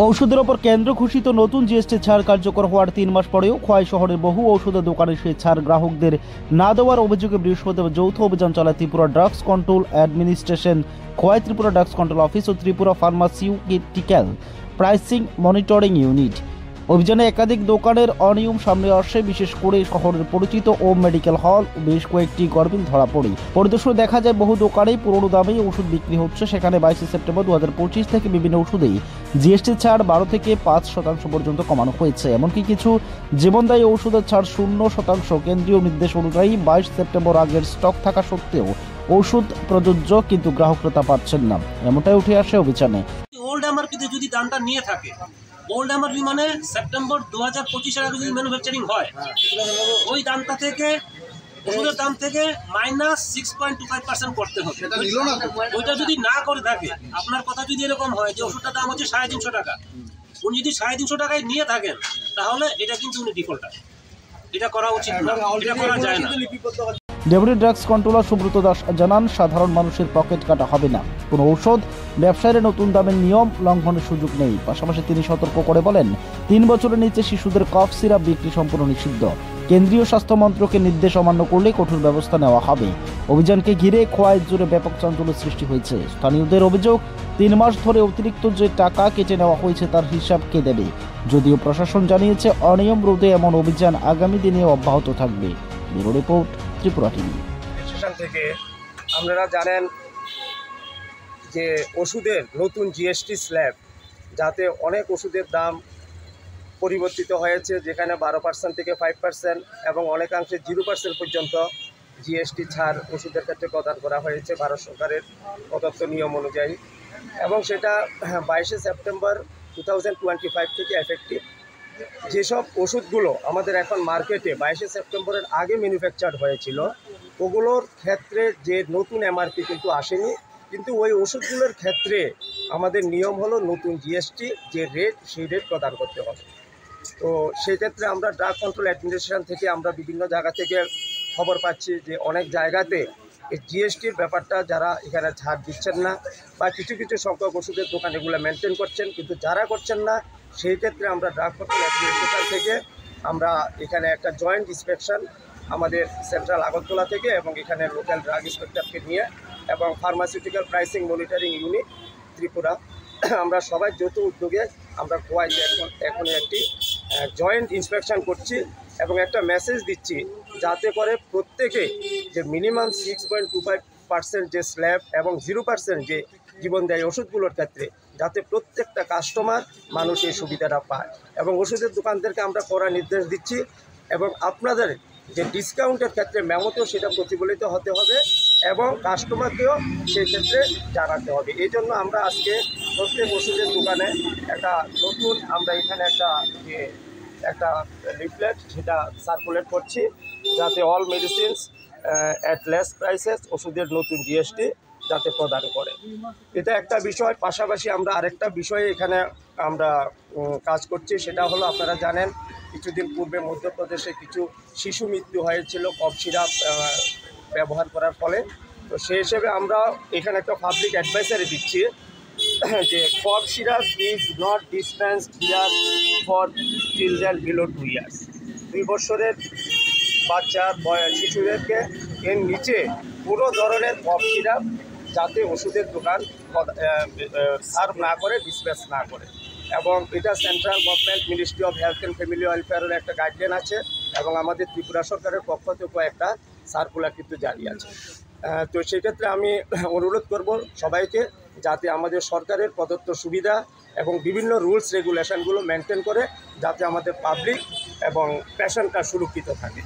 ঔষধের ওপর কেন্দ্র ঘোষিত নতুন জিএসটি ছাড় কার্যকর হওয়ার 3 মাস পরেও খোয়াই শহরের বহু ঔষধের দোকানে সেই ছাড় গ্রাহকদের না দেওয়ার অভিযোগে বৃহস্পতিবার যৌথ অভিযান চালায় Tripura drugs control administration, Khowai Tripura drugs control office ও Tripura pharmaceutical pricing monitoring unit. অভিযানে একাধিক দোকানের অনিয়ম সামনে আসে, বিশেষ করে শহরের পরিচিত ওম মেডিকেল হল ও বেশ কয়েকটি গরমিল ধরা পড়ে। পরিদর্শনে দেখা যায় বহু দোকানেই পুরোনো দামেই ওষুধ বিক্রি হচ্ছে। সেখানে 22 সেপ্টেম্বর 2025 থেকে বিভিন্ন ওষুধেই জিএসটি ছাড় 12 থেকে 5% পর্যন্ত কমানো হয়েছে। এমনকি কিছু জীবনদায়ী ওষুধের ছাড় 0% কেন্দ্রীয় নির্দেশ অনুযায়ী 22 সেপ্টেম্বর আগের স্টক থাকা সত্ত্বেও ওষুধ প্রযোজ্য, কিন্তু গ্রাহকরা তা পাচ্ছেন না, এমনটাই উঠে আসে অভিযানে। ওল্ড এমআরপিতে যদি দামটা নিয়ে থাকে, ওল্ড এমআরপি মানে সেপ্টেম্বর 2025 এর আগে যদি ম্যানুফ্যাকচারিং হয়, ওই দামটা থেকে ওষুধের দাম থেকে -6.25% করতে হবে। ওইটা যদি না করে থাকে, আপনার কথা যদি এরকম হয় যে ওষুধটার দাম হচ্ছে 350 টাকা, উনি যদি 350 টাকায় নিয়ে থাকেন, তাহলে এটা কিন্তু উনি ডিফল্টার। এটা করা উচিত না, এটা করা যায় না। Deputy drugs controller Subrata Das জানান, সাধারণ মানুষের পকেট কাটা হবে না, কোনো ঔষধ ব্যবসায়ীরা নতুন দামের নিয়ম লঙ্ঘনের সুযোগ নেই। পাশাপাশি তিনি সতর্ক করে বলেন, 3 বছরের নিচে শিশুদের কফ সিরাপ বিক্রি সম্পূর্ণ নিষিদ্ধ। কেন্দ্রীয় স্বাস্থ্য মন্ত্রকের নির্দেশ অমান্য করলে কঠোর ব্যবস্থা নেওয়া হবে। অভিযানকে ঘিরে খোয়াই জুড়ে ব্যাপক চাঞ্চল্যের সৃষ্টি হয়েছে। স্থানীয়দের অভিযোগ, 3 মাস ধরে অতিরিক্ত যে টাকা কেটে নেওয়া হয়েছে তার হিসাব কে দেবে। যদিও প্রশাসন জানিয়েছে, অনিয়ম রোধে এমন অভিযান আগামী দিনে অব্যাহত থাকবে। Bureau report, Tripura TV. থেকে আপনারা জানেন যে ওষুধের নতুন জিএসটি স্ল্যাব, যাতে অনেক ওষুধের দাম পরিবর্তিত হয়েছে, যেখানে 12% থেকে 5% এবং অনেকাংশে 0% পর্যন্ত জিএসটি ছাড় ওষুধের ক্ষেত্রে প্রদান করা হয়েছে ভারত সরকারের প্রদত্ত নিয়ম অনুযায়ী, এবং সেটা 22 সেপ্টেম্বর 2025 থেকে এফেক্টিভ। যেসব ওষুধগুলো আমাদের এখন মার্কেটে 22 সেপ্টেম্বরের আগে ম্যানুফ্যাকচার্ড হয়েছিল, ওগুলোর ক্ষেত্রে যে নতুন এমআরপি কিন্তু আসেনি, কিন্তু ওই ওষুধগুলোর ক্ষেত্রে আমাদের নিয়ম হলো নতুন জিএসটি যে রেট, সেই রেট প্রদান করতে হবে। তো সেই ক্ষেত্রে আমরা ড্রাগ কন্ট্রোল অ্যাডমিনিস্ট্রেশন থেকে আমরা বিভিন্ন জায়গা থেকে খবর পাচ্ছি যে অনেক জায়গাতে এই জিএসটির ব্যাপারটা যারা এখানে ছাড় দিচ্ছেন না, বা কিছু কিছু সংখ্যক ওষুধের দোকান এগুলো মেনটেন করছেন, কিন্তু যারা করছেন না, সেই ক্ষেত্রে আমরা ড্রাগ কন্ট্রোল অ্যাডমিনিস্ট্রেশন থেকে আমরা এখানে একটা জয়েন্ট ইন্সপেকশন আমাদের সেন্ট্রাল আগরতলা থেকে এবং এখানে লোকাল ড্রাগ ইন্সপেক্টরকে নিয়ে এবং pharmaceutical pricing monitoring unit Tripura, আমরা সবাই যৌথ উদ্যোগে আমরা খোয়াইতে এখন একটি জয়েন্ট ইন্সপেকশন করছি এবং একটা মেসেজ দিচ্ছি, যাতে করে প্রত্যেকে যে মিনিমাম 6.25% যে স্ল্যাব এবং 0% যে জীবনদায়ী ওষুধগুলোর ক্ষেত্রে, যাতে প্রত্যেকটা কাস্টমার মানুষ এই সুবিধাটা পায়। এবং ওষুধের দোকানদেরকে আমরা কড়া নির্দেশ দিচ্ছি, এবং আপনাদের যে ডিসকাউন্টের ক্ষেত্রে মেমোতেও সেটা প্রতিফলিত হতে হবে এবং কাস্টমারকেও সেই ক্ষেত্রে জানাতে হবে। এই জন্য আমরা আজকে প্রত্যেক ওষুধের দোকানে একটা নতুন আমরা এখানে একটা লিফলেট সেটা সার্কুলেট করছি, যাতে all medicines at less prices ওষুধের নতুন জিএসটি যাতে প্রদান করে। এটা একটা বিষয়। পাশাপাশি আমরা আরেকটা বিষয়ে এখানে আমরা কাজ করছি, সেটা হলো আপনারা জানেন কিছুদিন পূর্বে মধ্যপ্রদেশে কিছু শিশু মৃত্যু হয়েছিল কফ সিরাপ ব্যবহার করার ফলে। তো সেই হিসেবে আমরা এখানে একটা পাবলিক অ্যাডভাইসারি দিচ্ছি যে cough syrup is not dispensed here for children below 2 years. 2 বছরের বাচ্চা শিশুদেরকে এর নিচে কোনো ধরনের কফ সিরাপ যাতে ওষুধের দোকান সার্ভ না করে, ডিসপেন্স না করে। এবং এটা central government ministry of health and family ওয়েলফেয়ারের একটা গাইডলাইন আছে, এবং আমাদের ত্রিপুরা সরকারের পক্ষ থেকেও একটা সার্কুলার কিন্তু জারি আছে। তো সেক্ষেত্রে আমি অনুরোধ করব সবাইকে, যাতে আমাদের সরকারের প্রদত্ত সুবিধা এবং বিভিন্ন রুলস রেগুলেশনগুলো মেনটেন করে, যাতে আমাদের পাবলিক এবং পেশেন্টটা সুরক্ষিত থাকে।